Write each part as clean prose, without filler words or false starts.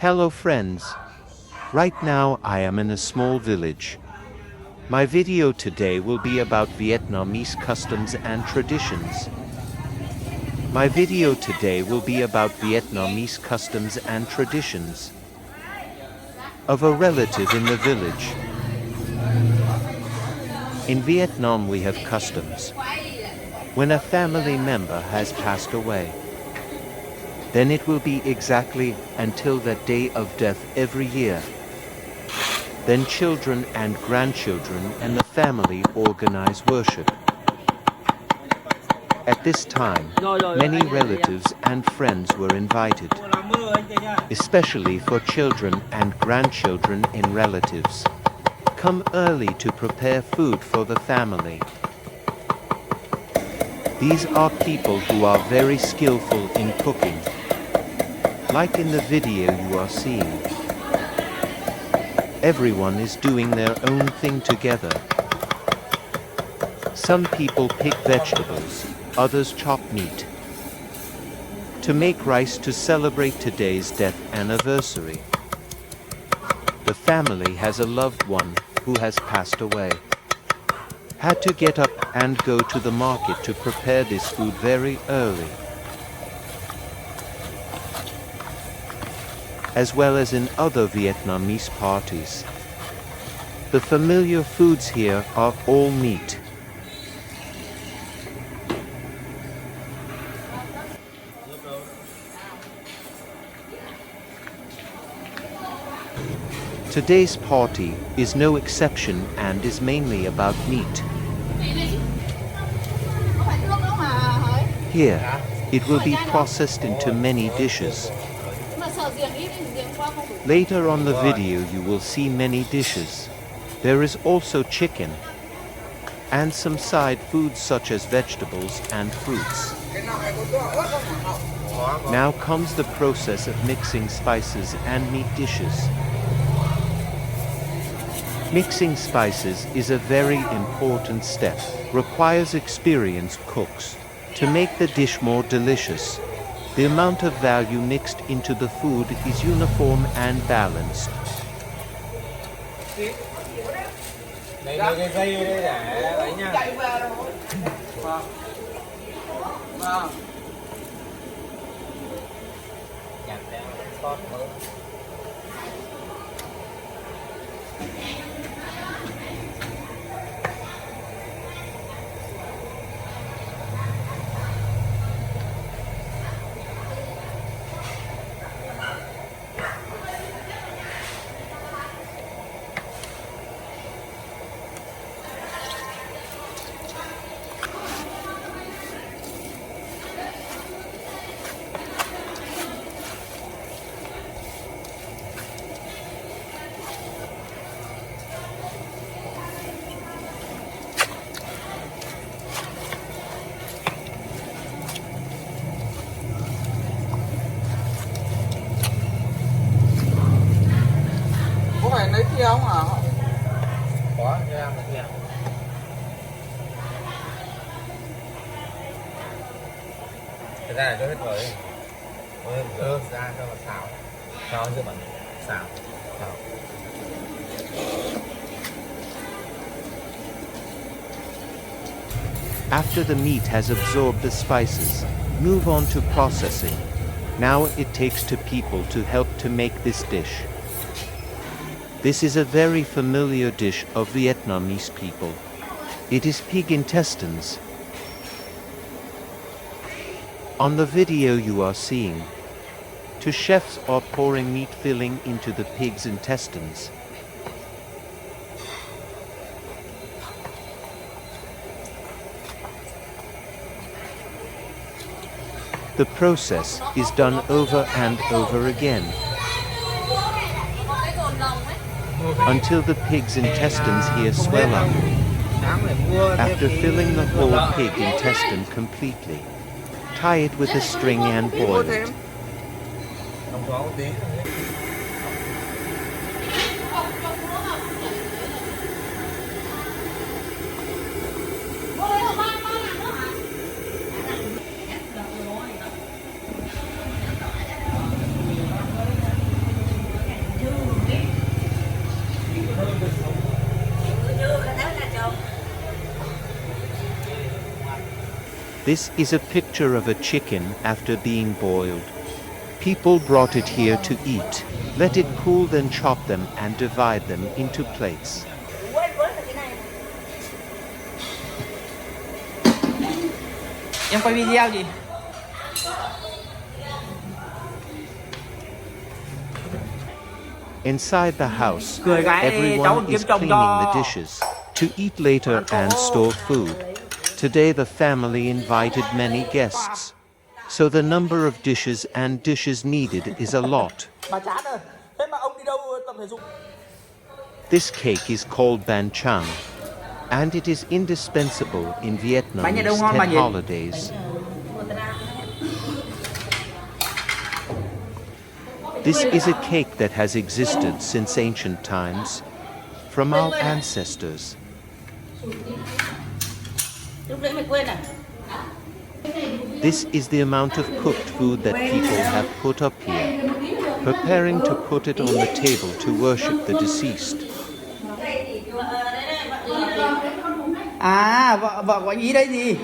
Hello friends. Right now I am in a small village. My video today will be about Vietnamese customs and traditions. My video today will be about Vietnamese customs and traditions of a relative in the village. In Vietnam we have customs. When a family member has passed away, then it will be exactly until that day of death every year. Then children and grandchildren and the family organize worship. At this time, many relatives and friends were invited, especially for children and grandchildren and relatives. Come early to prepare food for the family. These are people who are very skillful in cooking, like in the video you are seeing. Everyone is doing their own thing together. Some people pick vegetables, others chop meat. To make rice to celebrate today's death anniversary. The family has a loved one who has passed away. Had to get up and go to the market to prepare this food very early. As well as in other Vietnamese parties. The familiar foods here are all meat. Today's party is no exception and is mainly about meat. Here, it will be processed into many dishes. Later on the video you will see many dishes. There is also chicken and some side foods such as vegetables and fruits. Now comes the process of mixing spices and meat dishes. Mixing spices is a very important step, requires experienced cooks to make the dish more delicious. The amount of value mixed into the food is uniform and balanced. Lấy kia không hả? Có, cho em một kia. Thật ra là cho hết rồi. Ra cho xào. Xào chưa bẩn. Xào. Xào. After the meat has absorbed the spices, move on to processing. Now it takes two people to help to make this dish. This is a very familiar dish of Vietnamese people. It is pig intestines. On the video you are seeing, two chefs are pouring meat filling into the pig's intestines. The process is done over and over again, until the pig's intestines here swell up. After filling the whole pig intestine completely, tie it with a string and boil it. This is a picture of a chicken after being boiled. People brought it here to eat. Let it cool, then chop them and divide them into plates. Em quay video gì? Inside the house, Cười cái cháu everyone còn kiếm is chồng cleaning the cho. dishes to eat later and store food. Today the family invited many guests, so the number of dishes and dishes needed is a lot. Bà chán rồi. Thế mà ông đi đâu tập thể dục? This cake is called bánh chang, and it is indispensable in Bánh này đâu Vietnamese ngon mà 10 nhỉ? holidays. This is a cake that has existed since ancient times, from our ancestors. This is the amount of cooked food that people have put up here, preparing to put it on the table to worship the deceased. À, vợ của anh Ý đấy gì?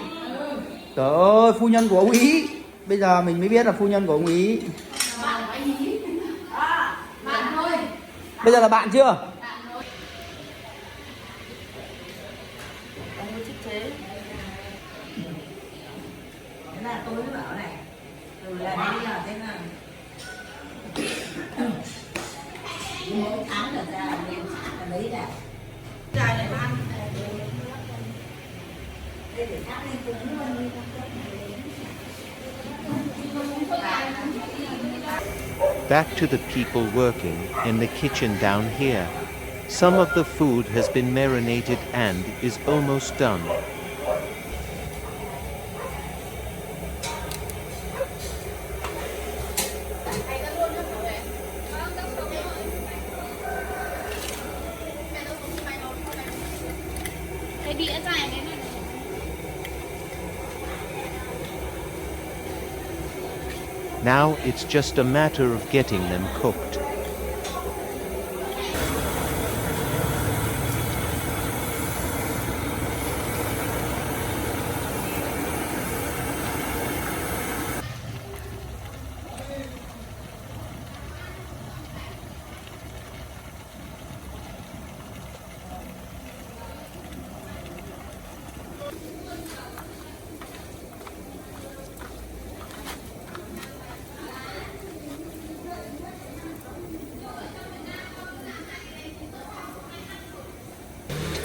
Trời ơi, phu nhân của ông Ý. Bây giờ mình mới biết là phu nhân của ông Ý. Bây giờ là bạn chưa? Ông có thích thế. Thế là tôi mới bảo này. Rồi là đi là thế nào? Mỗi tháng là ra là lấy là dài này ăn. Đây để khác lên cũng luôn. Back to the people working in the kitchen down here. Some of the food has been marinated and is almost done. Now it's just a matter of getting them cooked.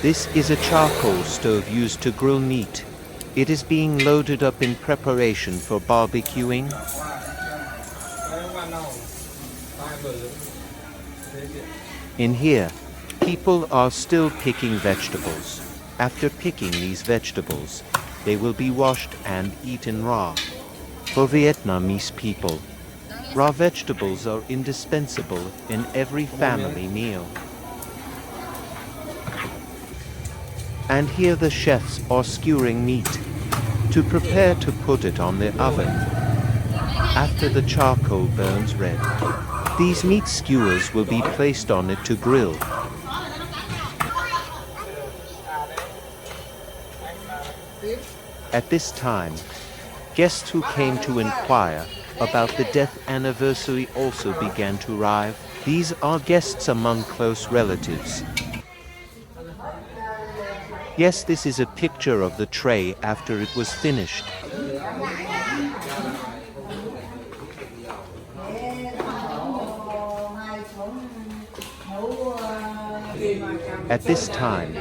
This is a charcoal stove used to grill meat. It is being loaded up in preparation for barbecuing. In here, people are still picking vegetables. After picking these vegetables, they will be washed and eaten raw. For Vietnamese people, raw vegetables are indispensable in every family meal. And here the chefs are skewering meat to prepare to put it on the oven. After the charcoal burns red, these meat skewers will be placed on it to grill. At this time, guests who came to inquire about the death anniversary also began to arrive. These are guests among close relatives. Yes, this is a picture of the tray after it was finished. At this time,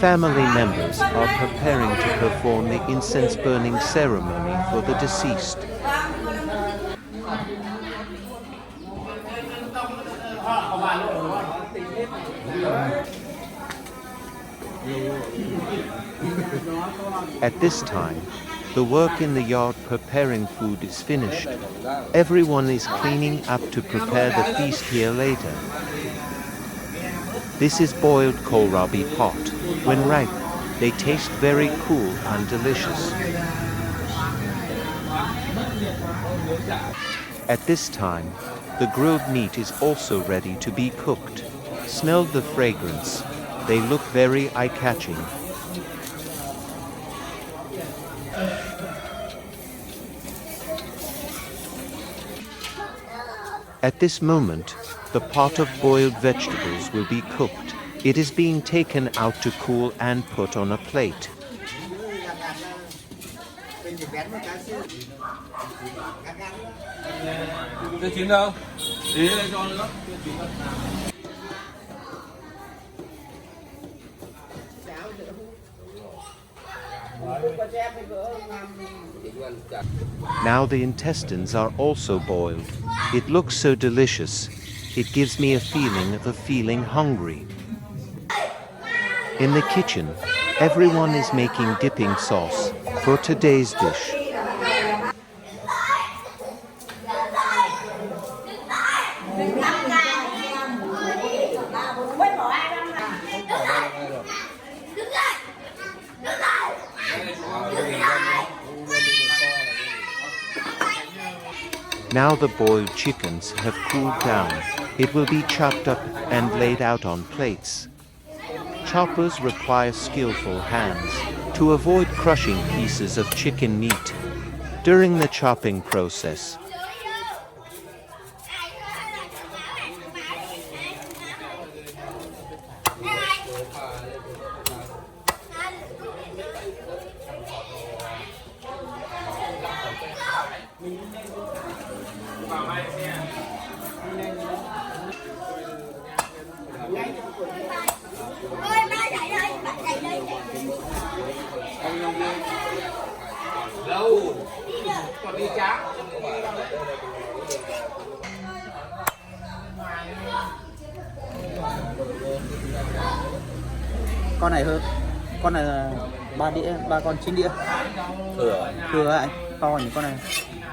family members are preparing to perform the incense burning ceremony for the deceased. At this time, the work in the yard preparing food is finished. Everyone is cleaning up to prepare the feast here later. This is boiled kohlrabi pot. When ripe, they taste very cool and delicious. At this time, the grilled meat is also ready to be cooked. Smell the fragrance. They look very eye-catching. At this moment, the pot of boiled vegetables will be cooked. It is being taken out to cool and put on a plate. Chưa chín đâu. Ý đây cho nữa. Chưa chín đâu. Now the intestines are also boiled. It looks so delicious. It gives me a feeling hungry. In the kitchen, everyone is making dipping sauce for today's dish. Now the boiled chickens have cooled down. It will be chopped up and laid out on plates. Choppers require skillful hands to avoid crushing pieces of chicken meat during the chopping process. Đâu? Còn đi cháo. Con này hơn. Con này là 3 đĩa, 3 con 9 đĩa. Thừa anh, to nhỉ con này.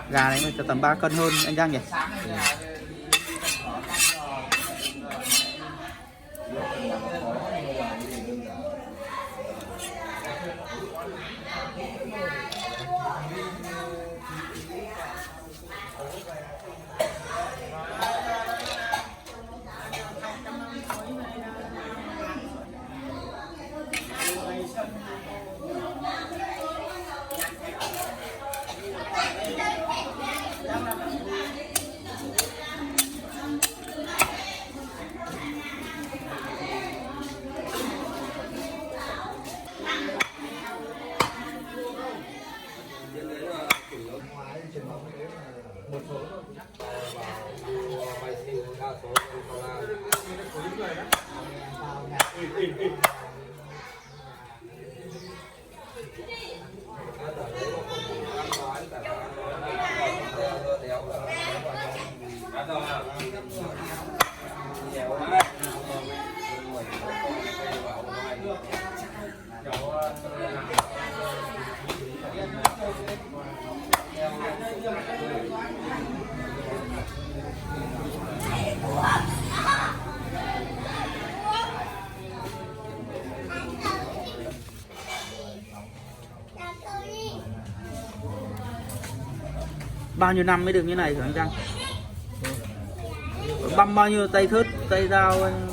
Gà này mới tầm 3 cân hơn anh Giang nhỉ? Bao nhiêu năm mới được như này hả anh Giang? Băm bao nhiêu tay thớt, tay dao anh...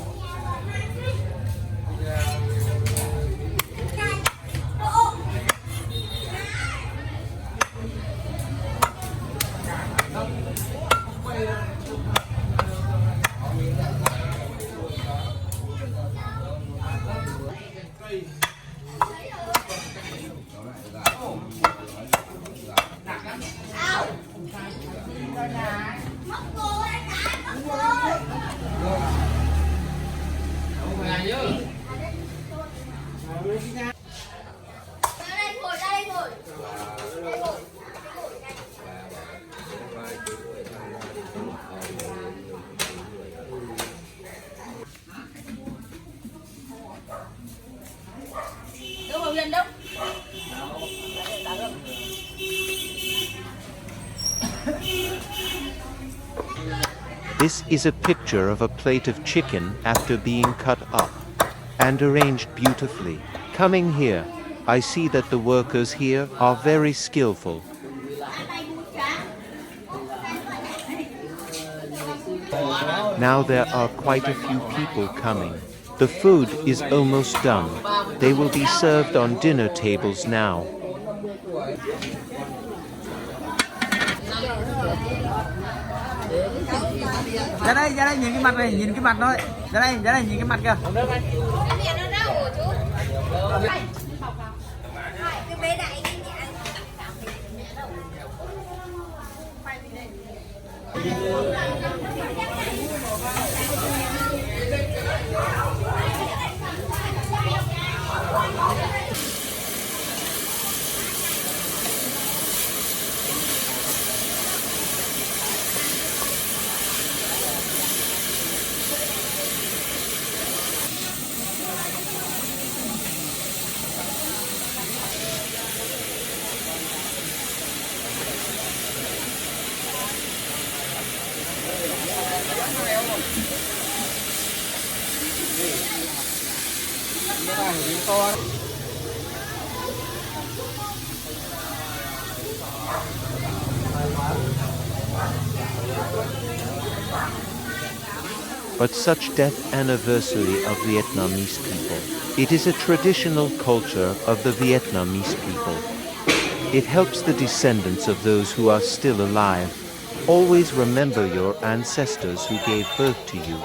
This is a picture of a plate of chicken after being cut up and arranged beautifully. Coming here, I see that the workers here are very skillful. Now there are quite a few people coming. The food is almost done. They will be served on dinner tables now. Ra đây nhìn cái mặt này, nhìn cái mặt nó. Ra đây nhìn cái mặt kìa. Cái miệng nó đau hả chú? Cái bé đại cái nhẹ. But such death anniversary of Vietnamese people. It is a traditional culture of the Vietnamese people. It helps the descendants of those who are still alive. Always remember your ancestors who gave birth to you.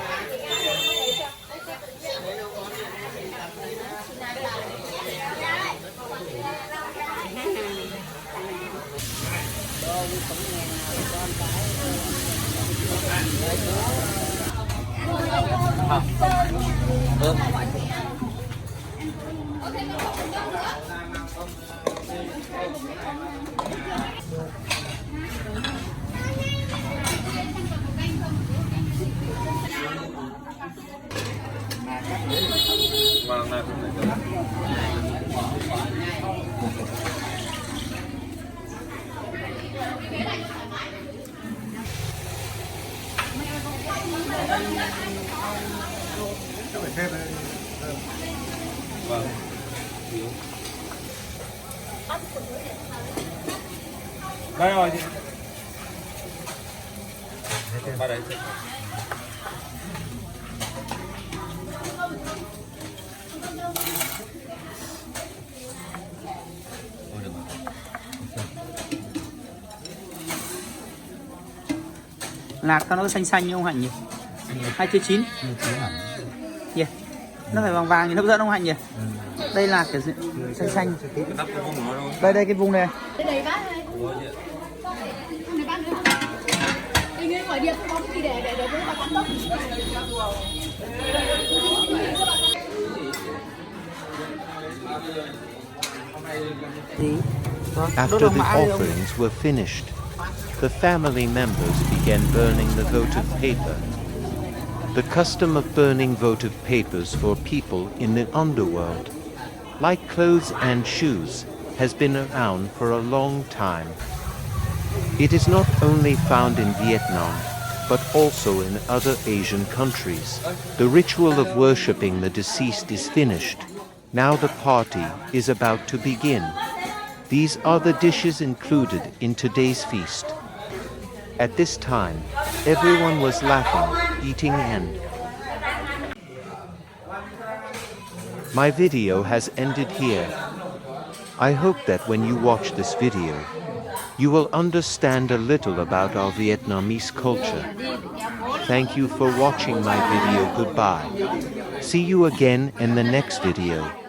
Đây rồi chị. Qua đấy. Lạc nó xanh xanh như ông Hạnh nhỉ? Hay chưa chín? Yeah. Nó phải vàng vàng thì hấp dẫn ông Hạnh nhỉ? Đây là cái xanh xanh. Đây cái vùng này. Đây bác ơi. Này bác nữa. Đi nguyên ngoài điện có cái gì để bố bà cắt tóc. After the offerings were finished, the family members began burning the votive paper. The custom of burning votive papers for people in the underworld, like clothes and shoes, has been around for a long time. It is not only found in Vietnam, but also in other Asian countries. The ritual of worshipping the deceased is finished. Now the party is about to begin. These are the dishes included in today's feast. At this time, everyone was laughing, eating and... My video has ended here. I hope that when you watch this video, you will understand a little about our Vietnamese culture. Thank you for watching my video. Goodbye. See you again in the next video.